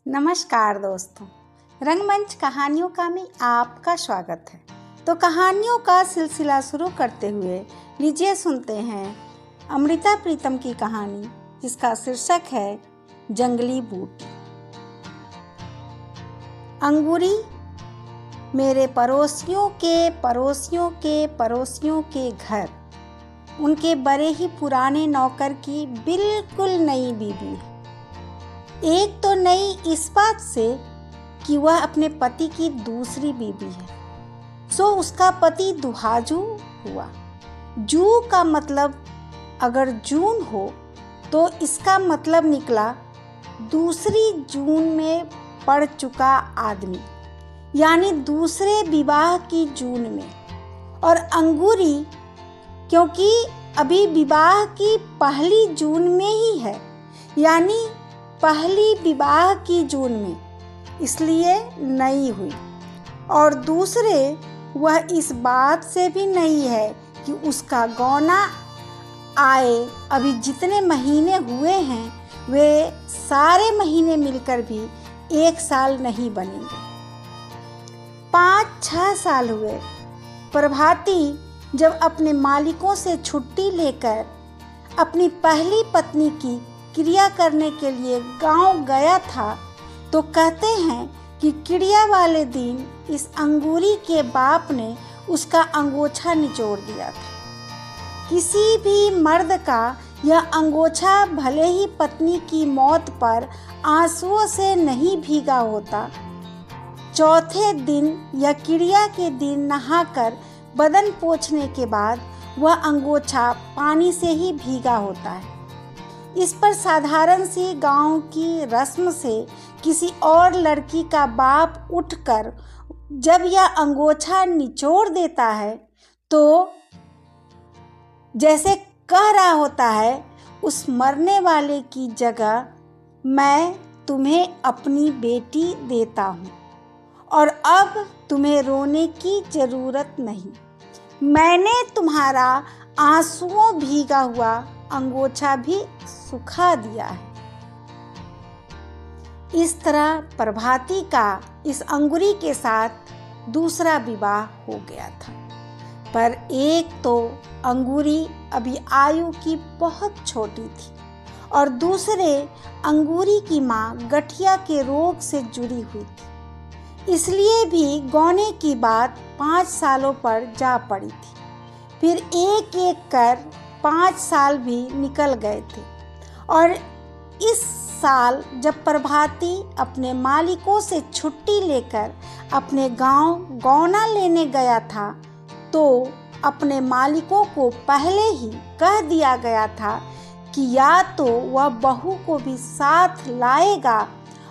नमस्कार दोस्तों, रंगमंच कहानियों का में आपका स्वागत है। तो कहानियों का सिलसिला शुरू करते हुए लीजिए सुनते हैं अमृता प्रीतम की कहानी, जिसका शीर्षक है जंगली बूटी। अंगूरी मेरे पड़ोसियों के घर उनके बड़े ही पुराने नौकर की बिल्कुल नई बीवी है। एक तो नई इस बात से कि वह अपने पति की दूसरी बीवी है, सो उसका पति दुहाजू हुआ। जू का मतलब अगर जून हो तो इसका मतलब निकला दूसरी जून में पड़ चुका आदमी, यानी दूसरे विवाह की जून में। और अंगूरी क्योंकि अभी विवाह की पहली जून में ही है, यानी पहली विवाह की जून में, इसलिए नई हुई। और दूसरे वह इस बात से भी नई है कि उसका गौना आए अभी जितने महीने हुए हैं वे सारे महीने मिलकर भी 1 साल नहीं बनेंगे। 5-6 साल हुए। प्रभाती जब अपने मालिकों से छुट्टी लेकर अपनी पहली पत्नी की क्रिया करने के लिए गांव गया था, तो कहते हैं कि क्रिया वाले दिन इस अंगूरी के बाप ने उसका अंगोछा निचोड़ दिया था। किसी भी मर्द का यह अंगोछा भले ही पत्नी की मौत पर आंसुओं से नहीं भीगा होता, चौथे दिन या क्रिया के दिन नहाकर बदन पोंछने के बाद वह अंगोछा पानी से ही भीगा होता है। इस पर साधारण सी गांव की रस्म से किसी और लड़की का बाप उठकर जब यह अंगोछा निचोड़ देता है तो जैसे कह रहा होता है, उस मरने वाले की जगह मैं तुम्हें अपनी बेटी देता हूँ और अब तुम्हें रोने की जरूरत नहीं। मैंने तुम्हारा आंसुओं भीगा हुआ अंगोछा भी सुखा दिया है। इस तरह प्रभाती का इस अंगूरी के साथ दूसरा विवाह हो गया था। पर एक तो अंगूरी अभी आयु की बहुत छोटी थी और दूसरे अंगूरी की माँ गठिया के रोग से जुड़ी हुई थी, इसलिए भी गौने की बात 5 सालों पर जा पड़ी थी। फिर एक एक कर 5 साल भी निकल गए थे और इस साल जब प्रभाती अपने मालिकों से छुट्टी लेकर अपने गांव गौना लेने गया था, तो अपने मालिकों को पहले ही कह दिया गया था कि या तो वह बहू को भी साथ लाएगा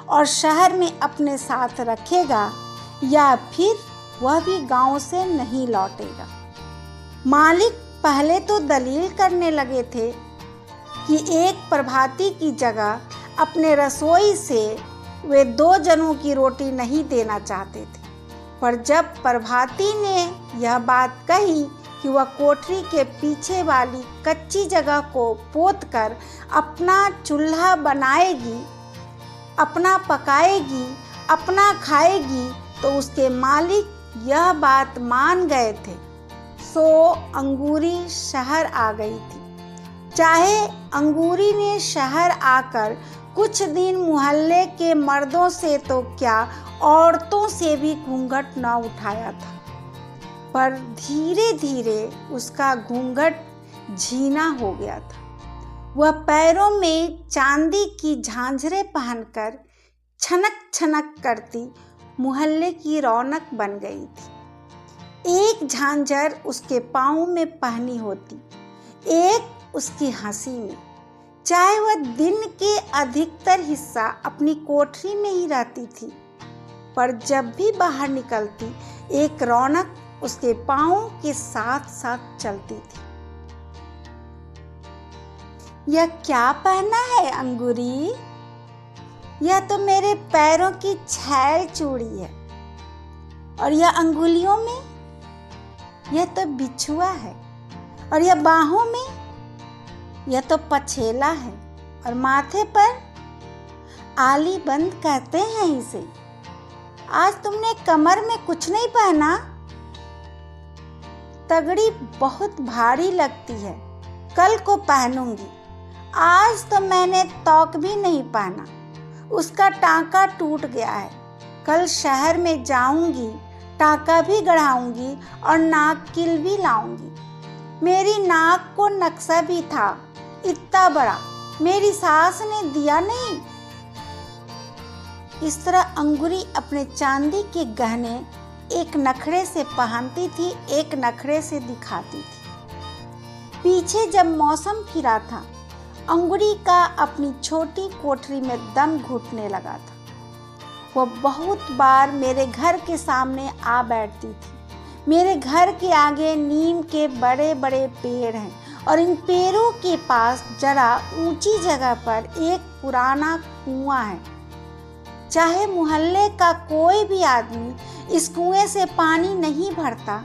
और शहर में अपने साथ रखेगा, या फिर वह भी गांव से नहीं लौटेगा। मालिक पहले तो दलील करने लगे थे कि एक प्रभाती की जगह अपने रसोई से वे 2 जनों की रोटी नहीं देना चाहते थे। पर जब प्रभाती ने यह बात कही कि वह कोठरी के पीछे वाली कच्ची जगह को पोतकर अपना चूल्हा बनाएगी, अपना पकाएगी, अपना खाएगी, तो उसके मालिक यह बात मान गए थे। सो अंगूरी शहर आ गई थी। चाहे अंगूरी ने शहर आकर कुछ दिन मोहल्ले के मर्दों से तो क्या, औरतों से भी घूंघट न उठाया था, पर धीरे धीरे उसका घूंघट झीना हो गया था। वह पैरों में चांदी की झांझरें पहनकर छनक छनक करती मोहल्ले की रौनक बन गई थी। एक झांझर उसके पाँव में पहनी होती, एक उसकी हंसी में। चाहे वह दिन के अधिकतर हिस्सा अपनी कोठरी में ही रहती थी, पर जब भी बाहर निकलती एक रौनक उसके पाँव के साथ साथ चलती थी। यह क्या पहना है अंगूरी? यह तो मेरे पैरों की छैल चूड़ी है, और यह अंगुलियों में यह तो बिछुआ है, और यह बाहों में यह तो पछेला है, और माथे पर आली बंद कहते हैं इसे। आज तुमने कमर में कुछ नहीं पहना? तगड़ी बहुत भारी लगती है, कल को पहनूंगी। आज तो मैंने तौक भी नहीं पहना, उसका टाँका टूट गया है। कल शहर में जाऊंगी, टाँका भी गढ़ाऊंगी और नाक किल भी लाऊंगी। मेरी नाक को नक्शा भी था इतना बड़ा, मेरी सास ने दिया नहीं। इस तरह अंगूरी अपने चांदी के गहने एक नखरे से पहनती थी, एक नखरे से दिखाती थी। पीछे जब मौसम फिरा था, अंगूरी का अपनी छोटी कोठरी में दम घुटने लगा था। वह बहुत बार मेरे घर के सामने आ बैठती थी। मेरे घर के आगे नीम के बड़े बड़े पेड़ हैं और इन पेड़ों के पास जरा ऊंची जगह पर एक पुराना कुआं है। चाहे मोहल्ले का कोई भी आदमी इस कुएं से पानी नहीं भरता,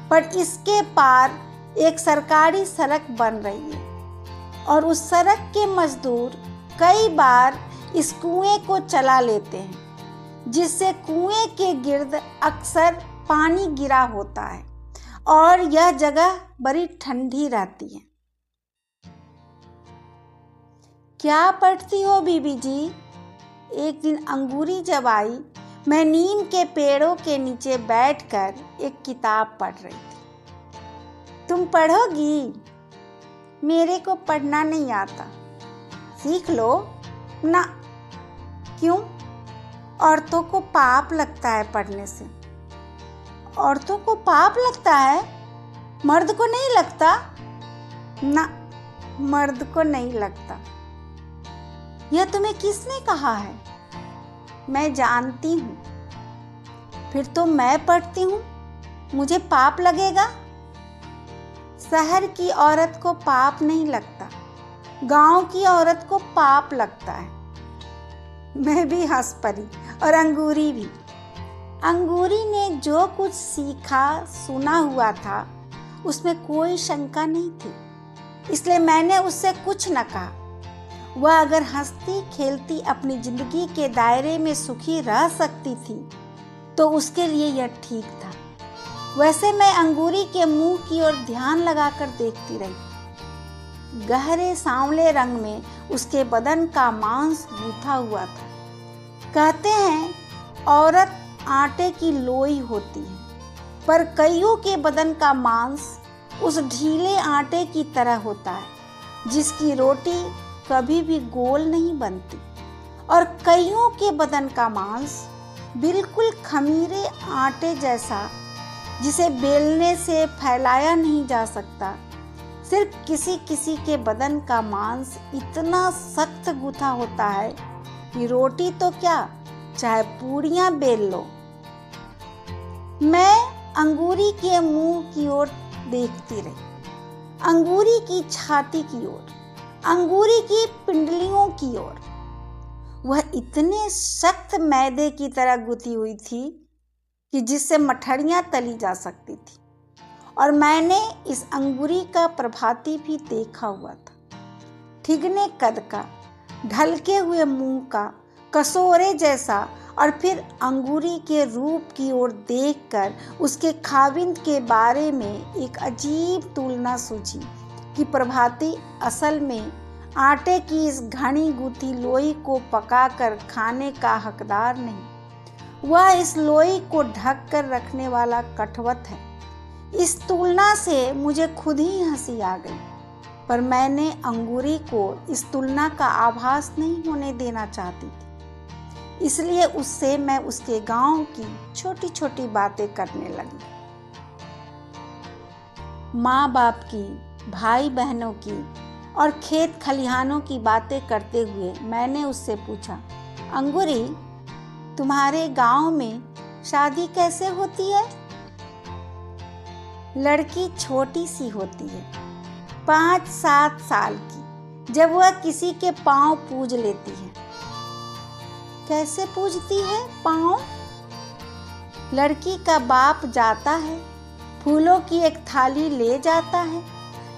पर इसके पार एक सरकारी सड़क बन रही है और उस सड़क के मजदूर कई बार इस कुएं को चला लेते हैं, जिससे कुएं के गिर्द अक्सर पानी गिरा होता है और यह जगह बड़ी ठंडी रहती है। क्या पढ़ती हो बीबी जी? एक दिन अंगूरी जब आई, मैं नीम के पेड़ों के नीचे बैठकर एक किताब पढ़ रही थी। तुम पढ़ोगी? मेरे को पढ़ना नहीं आता। सीख लो ना। क्यों? औरतों को पाप लगता है पढ़ने से। औरतों को पाप लगता है, मर्द को नहीं लगता? ना, मर्द को नहीं लगता। यह तुम्हें किसने कहा है? मैं जानती हूँ। फिर तो मैं पढ़ती हूँ, मुझे पाप लगेगा? शहर की औरत को पाप नहीं लगता, गांव की औरत को पाप लगता है। मैं भी हंस पड़ी और अंगूरी भी। अंगूरी ने जो कुछ सीखा सुना हुआ था उसमें कोई शंका नहीं थी, इसलिए मैंने उससे कुछ न कहा। वह अगर हंसती खेलती अपनी जिंदगी के दायरे में सुखी रह सकती थी तो उसके लिए यह ठीक था। वैसे मैं अंगूरी के मुंह की ओर ध्यान लगाकर देखती रही। गहरे सांवले रंग में उसके बदन का मांस गूथा हुआ था। कहते हैं औरत आटे की लोई होती है, पर कईयों के बदन का मांस उस ढीले आटे की तरह होता है जिसकी रोटी कभी भी गोल नहीं बनती, और कईयों के बदन का मांस बिल्कुल खमीरे आटे जैसा, जिसे बेलने से फैलाया नहीं जा सकता। सिर्फ किसी किसी के बदन का मांस इतना सख्त गूथा होता है कि रोटी तो क्या, चाहे पूड़ियाँ बेल लो। मैं अंगूरी के मुंह की ओर देखती रही, अंगूरी की छाती की ओर, अंगूरी की पिंडलियों की ओर। वह इतने सख्त मैदे की तरह गुथी हुई थी कि जिससे मठरियाँ तली जा सकती थी, और मैंने इस अंगूरी का प्रभाती भी देखा हुआ था। ठिगने कद का, ढलके हुए मुंह का, कसोरे जैसा, और फिर अंगूरी के रूप की ओर देखकर उसके खाविंद के बारे में एक अजीब तुलना सूझी कि प्रभाती असल में आटे की इस घनी गुथी लोई को पकाकर खाने का हकदार नहीं, वह इस लोई को ढक कर रखने वाला कठवत है। इस तुलना से मुझे खुद ही हंसी आ गई, पर मैंने अंगूरी को इस तुलना का आभास नहीं होने देना चाहती थी। इसलिए उससे मैं उसके गांव की छोटी छोटी बातें करने लगी। माँ बाप की, भाई बहनों की और खेत खलिहानों की बातें करते हुए मैंने उससे पूछा, अंगूरी, तुम्हारे गांव में शादी कैसे होती है? लड़की छोटी सी होती है, 5-7 साल की। जब वह किसी के पांव पूज लेती है। कैसे पूजती है पांव? लड़की का बाप जाता है, फूलों की एक थाली ले जाता है,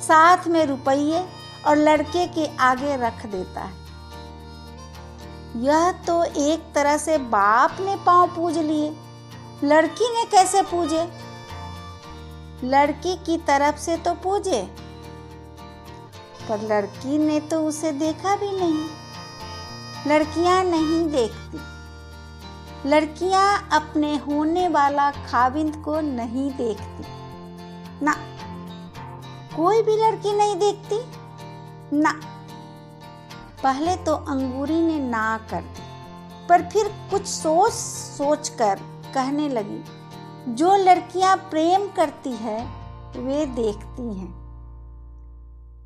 साथ में रुपये और लड़के के आगे रख देता है। यह तो एक तरह से बाप ने पांव पूज लिए, लड़की ने कैसे पूजे? लड़की की तरफ से तो पूजे, पर लड़की ने तो उसे देखा भी नहीं। लड़कियां नहीं देखती, लड़कियां अपने होने वाला खाविंद को नहीं देखती ना, कोई भी लड़की नहीं देखती ना। पहले तो अंगूरी ने ना कर दी, पर फिर कुछ सोच कर कहने लगी, जो लड़कियां प्रेम करती है वे देखती हैं।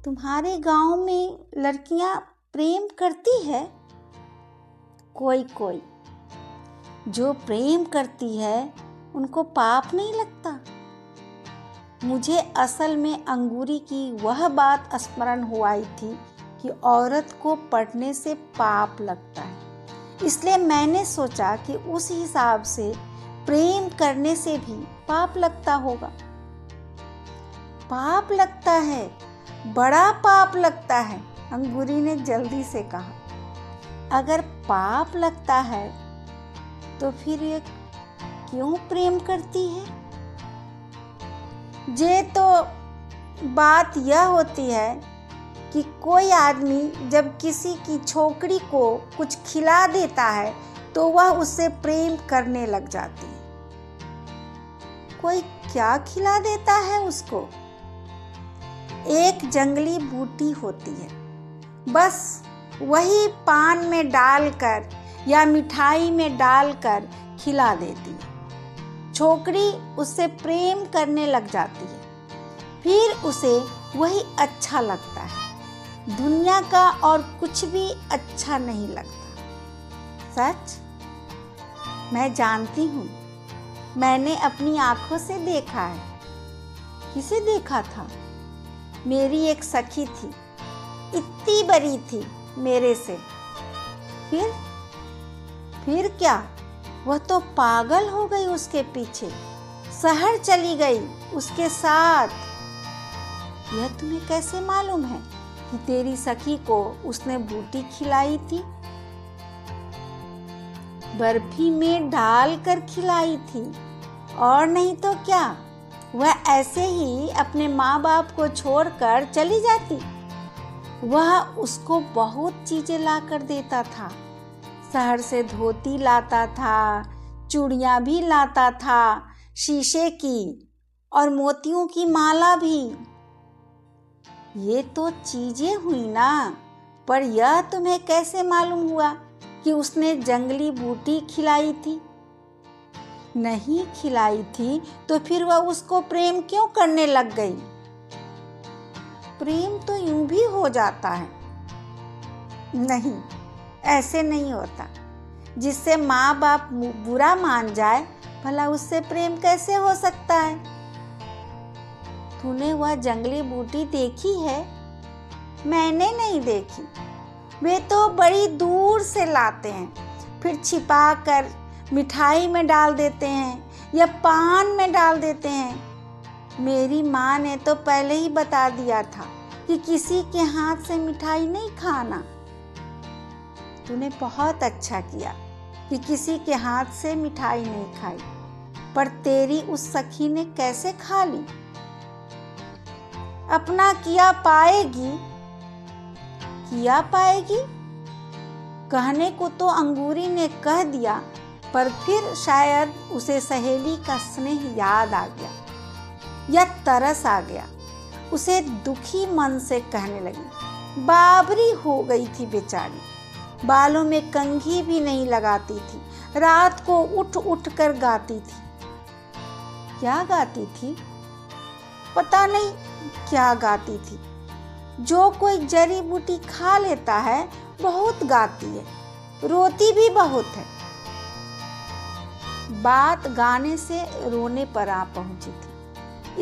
तुम्हारे गांव में लड़कियां प्रेम करती है? कोई कोई। जो प्रेम करती है उनको पाप नहीं लगता। मुझे असल में अंगूरी की वह बात स्मरण हुई थी कि औरत को पढ़ने से पाप लगता है, इसलिए मैंने सोचा कि उस हिसाब से प्रेम करने से भी पाप लगता होगा। पाप लगता है, बड़ा पाप लगता है, अंगूरी ने जल्दी से कहा। अगर पाप लगता है तो फिर ये क्यों प्रेम करती है? ये तो बात यह होती है कि कोई आदमी जब किसी की छोकरी को कुछ खिला देता है तो वह उससे प्रेम करने लग जाती है। कोई क्या खिला देता है उसको? एक जंगली बूटी होती है, बस वही पान में डालकर या मिठाई में डालकर खिला देती है। छोकरी उससे प्रेम करने लग जाती है, फिर उसे वही अच्छा लगता है, दुनिया का और कुछ भी अच्छा नहीं लगता। सच? मैं जानती हूँ, मैंने अपनी आंखों से देखा है। किसे देखा था? मेरी एक सखी थी, इतनी बड़ी थी मेरे से। फिर क्या? वह तो पागल हो गई उसके पीछे, शहर चली गई उसके साथ। यह तुम्हें कैसे मालूम है कि तेरी सखी को उसने बूटी खिलाई थी? बर्फी में डालकर खिलाई थी, और नहीं तो क्या। वह ऐसे ही अपने माँ बाप को छोड़कर चली जाती। वह उसको बहुत चीजें ला कर देता था। शहर से धोती लाता था, चूड़ियाँ भी लाता था, शीशे की और मोतियों की माला भी। ये तो चीजें हुई ना, पर यह तुम्हें कैसे मालूम हुआ कि उसने जंगली बूटी खिलाई थी? नहीं खिलाई थी तो फिर वह उसको प्रेम क्यों करने लग गई? प्रेम तो यूं भी हो जाता है। नहीं, ऐसे नहीं होता। जिससे माँ बाप बुरा मान जाए, भला उससे प्रेम कैसे हो सकता है? तूने वह जंगली बूटी देखी है? मैंने नहीं देखी। वे तो बड़ी दूर से लाते हैं, फिर छिपा कर मिठाई में डाल देते हैं या पान में डाल देते हैं। मेरी माँ ने तो पहले ही बता दिया था कि किसी के हाथ से मिठाई नहीं खाना। तूने बहुत अच्छा किया कि किसी के हाथ से मिठाई नहीं खाई, पर तेरी उस सखी ने कैसे खा ली? अपना किया पाएगी। कहने को तो अंगूरी ने कह दिया, पर फिर शायद उसे सहेली का स्नेह याद आ गया या तरस आ गया। उसे दुखी मन से कहने लगी। बाबरी हो गई थी बेचारी, बालों में कंघी भी नहीं लगाती थी, रात को उठ उठ कर गाती थी। क्या गाती थी? पता नहीं क्या गाती थी। जो कोई जड़ी बूटी खा लेता है बहुत गाती है, रोती भी बहुत है। बात गाने से रोने पर आ पहुंची थी,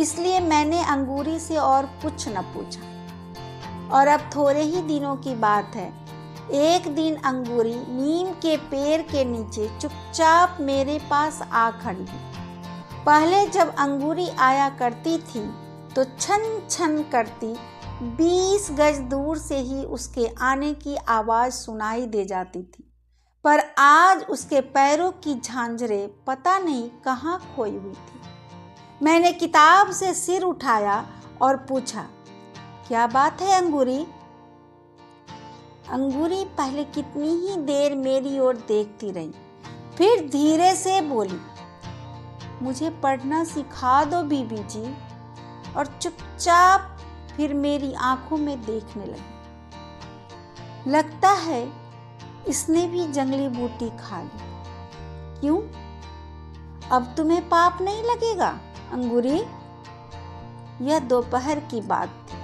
इसलिए मैंने अंगूरी से और कुछ न पूछा। और अब थोड़े ही दिनों की बात है, एक दिन अंगूरी नीम के पेड़ के नीचे चुपचाप मेरे पास आ खड़ी हुई। पहले जब अंगूरी आया करती थी तो छन छन करती 20 गज दूर से ही उसके आने की आवाज़ सुनाई दे जाती थी। पर आज उसके पैरों की झांझरें पता नहीं कहाँ खोई हुई थी। मैंने किताब से सिर उठाया और पूछा, क्या बात है अंगूरी? अंगूरी पहले कितनी ही देर मेरी ओर देखती रही, फिर धीरे से बोली, मुझे पढ़ना सिखा दो बीबी जी, और चुपचाप फिर मेरी आंखों में देखने लगी। लगता है इसने भी जंगली बूटी खा ली। क्यों? अब तुम्हें पाप नहीं लगेगा अंगूरी? यह दोपहर की बात थी।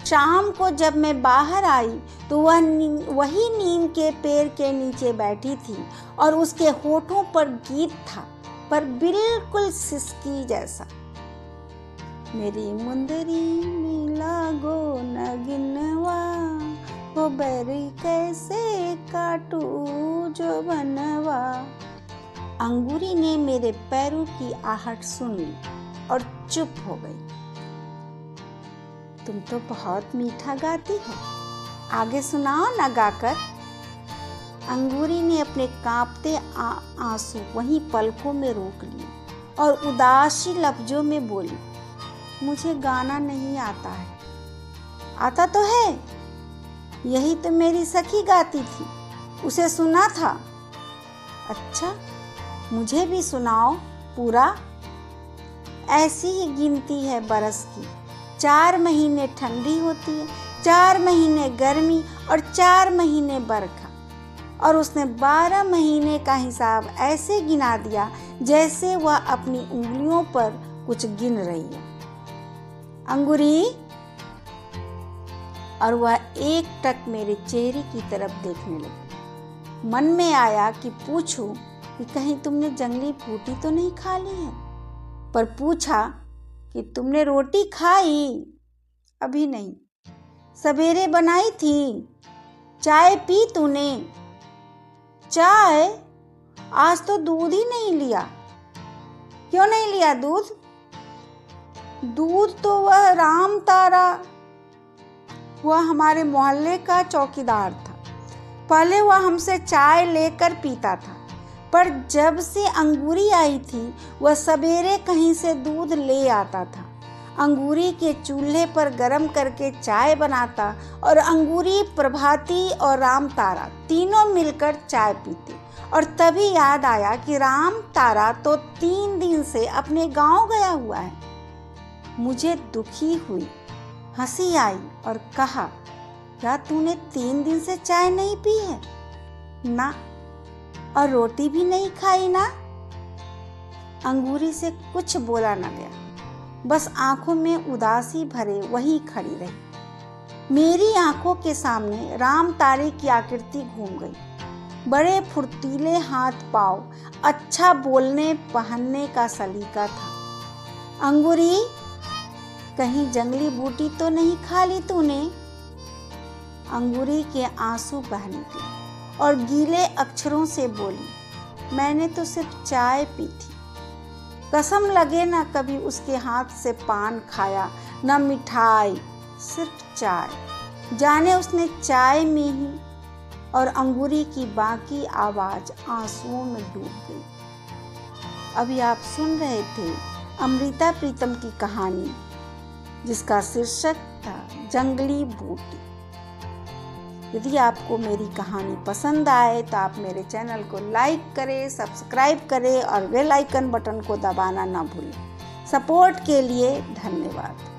शाम को जब मैं बाहर आई तो वही नीम के पेड़ के नीचे बैठी थी और उसके होठों पर गीत था, पर बिल्कुल सिसकी जैसा। मेरी मुंदरी में लागो नगिनवा, वो बैरी कैसे काटू जो बनवा। अंगूरी ने मेरे पैरों की आहट सुन ली और चुप हो गई। तुम तो बहुत मीठा गाती हो, आगे सुनाओ ना गाकर। अंगूरी ने अपने कांपते आंसू वहीं पलकों में रोक लिए और उदासी लफ्जों में बोली, मुझे गाना नहीं आता है। आता तो है, यही तो मेरी सखी गाती थी, उसे सुना था। अच्छा, मुझे भी सुनाओ पूरा। ऐसी ही गिनती है बरस की, 4 महीने ठंडी होती है, 4 महीने गर्मी और 4 महीने बरखा। और उसने 12 महीने का हिसाब ऐसे गिना दिया जैसे वह अपनी उंगलियों पर कुछ गिन रही है। अंगूरी, और वह एक टक मेरे चेहरे की तरफ देखने लगी। मन में आया कि पूछूं कि कहीं तुमने जंगली बूटी तो नहीं खा ली है, पर पूछा कि तुमने रोटी खाई? अभी नहीं। सवेरे बनाई थी। चाय पी तूने? चाय? आज तो दूध ही नहीं लिया। क्यों नहीं लिया दूध? दूध तो वह राम तारा, वह हमारे मोहल्ले का चौकीदार था। पहले वह हमसे चाय लेकर पीता था, पर जब से अंगूरी आई थी वह सवेरे कहीं से दूध ले आता था। अंगूरी के चूल्हे पर गरम करके चाय बनाता और अंगूरी, प्रभाती और राम तारा तीनों मिलकर चाय पीते। और तभी याद आया कि राम तारा तो 3 दिन से अपने गांव गया हुआ है। मुझे दुखी हुई, हंसी आई और कहा, क्या तूने 3 दिन से चाय नहीं पी है? ना। और रोटी भी नहीं खाई ना? अंगूरी से कुछ बोला न गया, बस आंखों में उदासी भरे वहीं खड़ी रही। मेरी आंखों के सामने राम तारे की आकृति घूम गई। बड़े फुर्तीले हाथ पांव, अच्छा बोलने पहनने का सलीका था। अंगूरी, कहीं जंगली बूटी तो नहीं खा ली तूने? अंगूरी के आंसू बह निकले और गीले अक्षरों से बोली, मैंने तो सिर्फ चाय पी थी। कसम लगे ना कभी उसके हाथ से पान खाया, न मिठाई, सिर्फ चाय। जाने उसने चाय में ही। और अंगूरी की बाकी आवाज आंसुओं में डूब गई। अभी आप सुन रहे थे अमृता प्रीतम की कहानी, जिसका शीर्षक था जंगली बूटी। यदि आपको मेरी कहानी पसंद आए तो आप मेरे चैनल को लाइक करें, सब्सक्राइब करें और बेल आइकन बटन को दबाना ना भूलें। सपोर्ट के लिए धन्यवाद।